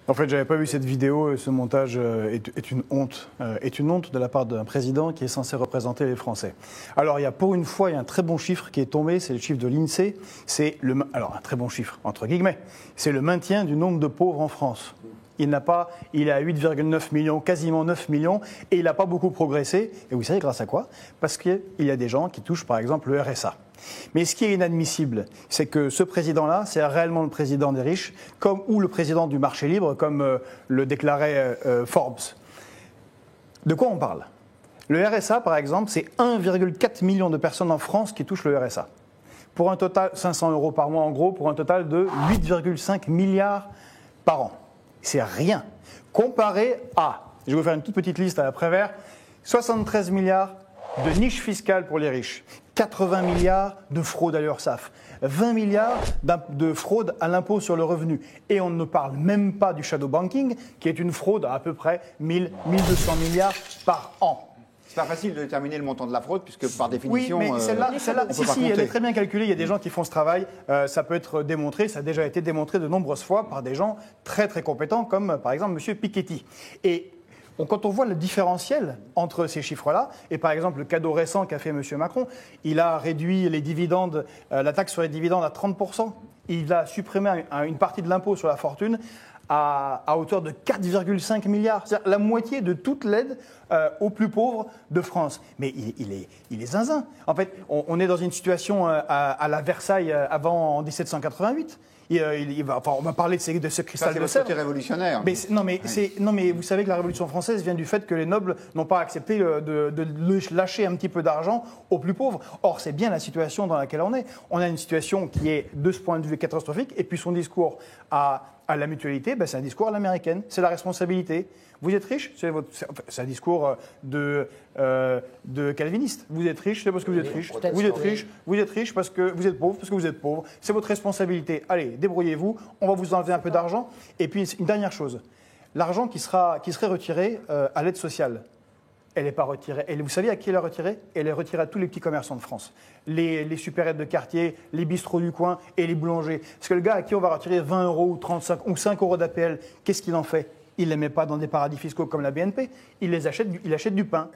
En fait, j'avais pas vu cette vidéo et ce montage est une honte. Est une honte de la part d'un président qui est censé représenter les Français. Alors, pour une fois, il y a un très bon chiffre qui est tombé, c'est le chiffre de l'INSEE. Alors, un très bon chiffre, entre guillemets. C'est le maintien du nombre de pauvres en France. Il est à 8,9 millions, quasiment 9 millions, et il n'a pas beaucoup progressé. Et vous savez grâce à quoi? Parce qu'il y a des gens qui touchent par exemple le RSA. Mais ce qui est inadmissible, c'est que ce président-là, c'est réellement le président des riches, ou le président du marché libre, comme le déclarait Forbes. De quoi on parle? Le RSA, par exemple, c'est 1,4 million de personnes en France qui touchent le RSA. Pour un total, 500 € par mois en gros, pour un total de 8,5 milliards par an. C'est rien. Comparé à, je vais vous faire une toute petite liste à la Prévert, 73 milliards de niches fiscales pour les riches, 80 milliards de fraude à l'URSSAF, 20 milliards de fraude à l'impôt sur le revenu. Et on ne parle même pas du shadow banking, qui est une fraude à peu près 1 200 milliards par an. C'est pas facile de déterminer le montant de la fraude, puisque par définition, oui, mais celle-là, elle est très bien calculée. Il y a des gens qui font ce travail. Ça peut être démontré. Ça a déjà été démontré de nombreuses fois par des gens très très compétents, comme par exemple M. Piketty. Et quand on voit le différentiel entre ces chiffres-là, et par exemple le cadeau récent qu'a fait M. Macron, il a réduit les dividendes, la taxe sur les dividendes à 30%. Il a supprimé une partie de l'impôt sur la fortune à hauteur de 4,5 milliards. C'est-à-dire la moitié de toute l'aide aux plus pauvres de France. Mais il est zinzin. En fait, on est dans une situation à la Versailles en 1788. On va parler de ce cristal de Sèvres. C'est le côté révolutionnaire. Mais vous savez que la Révolution française vient du fait que les nobles n'ont pas accepté de lâcher un petit peu d'argent aux plus pauvres. Or, c'est bien la situation dans laquelle on est. On a une situation qui est, de ce point de vue, catastrophique. Et puis son discours à la mutualité, c'est un discours à l'américaine. C'est la responsabilité. Vous êtes riche, c'est un discours de calviniste. Vous êtes riche, c'est parce que vous êtes riche. Vous êtes riche parce que vous êtes pauvre, parce que vous êtes pauvre. C'est votre responsabilité. Allez, débrouillez-vous. On va vous enlever un peu d'argent. Et puis, une dernière chose. L'argent qui serait retiré à l'aide sociale, elle n'est pas retirée. Et vous savez à qui elle est retirée? Elle est retirée à tous les petits commerçants de France. Les supérettes de quartier, les bistrots du coin et les boulangers. Parce que le gars à qui on va retirer 20 € ou 35 ou 5 € d'APL, qu'est-ce qu'il en fait? Il ne les met pas dans des paradis fiscaux comme la BNP. Il achète du pain.